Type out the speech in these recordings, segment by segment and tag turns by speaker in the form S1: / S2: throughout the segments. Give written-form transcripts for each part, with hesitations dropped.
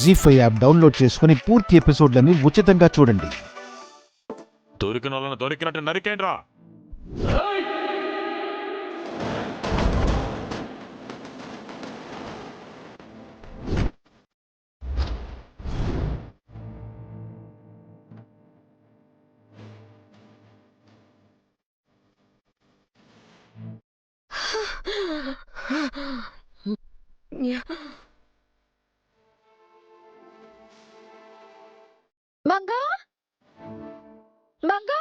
S1: జీ5 app download చేసుకుని పూర్తి ఎపిసోడ్లని ఉచితంగా చూడండి.
S2: దొరికిన వాళ్ళని దొరికినట్టు నరికేంట్రా.
S3: మంగా మంగా మంగా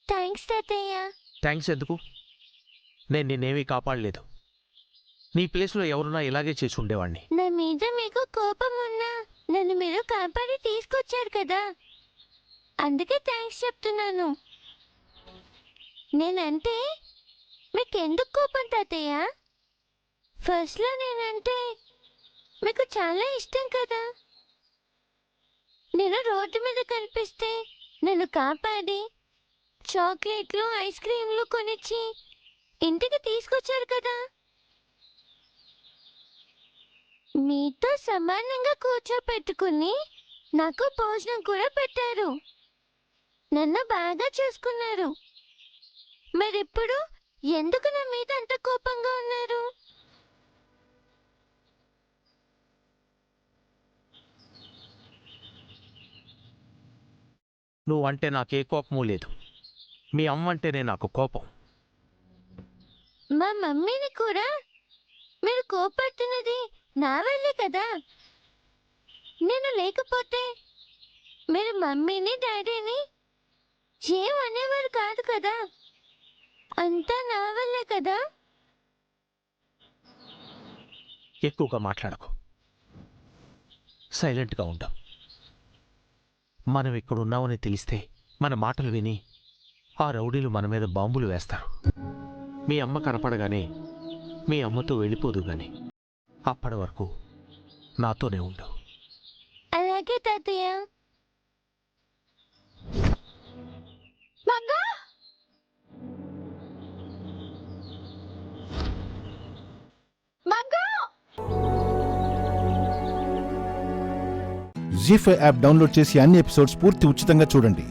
S3: థ్యాంక్స్ తాతయ్య.
S4: థ్యాంక్స్ ఎందుకు? నేను నిన్నేమీ కాపాడలేదు. నీ ప్లేస్లో ఎవరున్నా ఇలాగే చేసి ఉండేవాణ్ణి.
S3: నా మీద మీకు కోపం ఉన్నా నన్ను మీరు కాపాడి తీసుకొచ్చారు కదా, అందుకే థ్యాంక్స్ చెప్తున్నాను. నేనంటే మీకు ఎందుకు కోపం తాతయ్య? ఫస్ట్లో నేనంటే మీకు చాలా ఇష్టం కదా. నేను రోడ్డు మీద కనిపిస్తే నన్ను కాపాడి చాక్లెట్లు ఐస్ క్రీంలు కొనిచ్చి ఇంటికి తీసుకొచ్చారు కదా. మీతో సమానంగా కూర్చోపెట్టుకుని నాకు భోజనం కూడా పెట్టారు, నన్ను బాగా చూసుకున్నారు. మరిప్పుడు ఎందుకు నా మీద అంత కోపంగా ఉన్నారు?
S4: నువ్వంటే నాకే కోపమూ లేదు. మీ అమ్మ అంటేనే నాకు కోపం.
S3: మా మమ్మీని కూడా మీరు కోపడుతున్నది నా వల్లే కదా. నేను లేకపోతే మీరు మమ్మీని డాడీని ఏం అనేవారు కాదు కదా. అంతా నా వల్లే కదా.
S4: ఎక్కువగా మాట్లాడకు, సైలెంట్గా ఉండు. మనం ఇక్కడున్నామని తెలిస్తే మన మాటలు విని ఆ రౌడీలు మన మీద బాంబులు వేస్తారు. మీ అమ్మ కనపడగానే మీ అమ్మతో వెళ్ళిపోదు గాని అప్పటి వరకు నాతోనే ఉండు.
S3: అలాగే తాతయ్య. మంగా మంగా
S1: జీ5 యాప్ డౌన్లోడ్ చేసి అన్ని ఎపిసోడ్స్ పూర్తి ఉచితంగా చూడండి.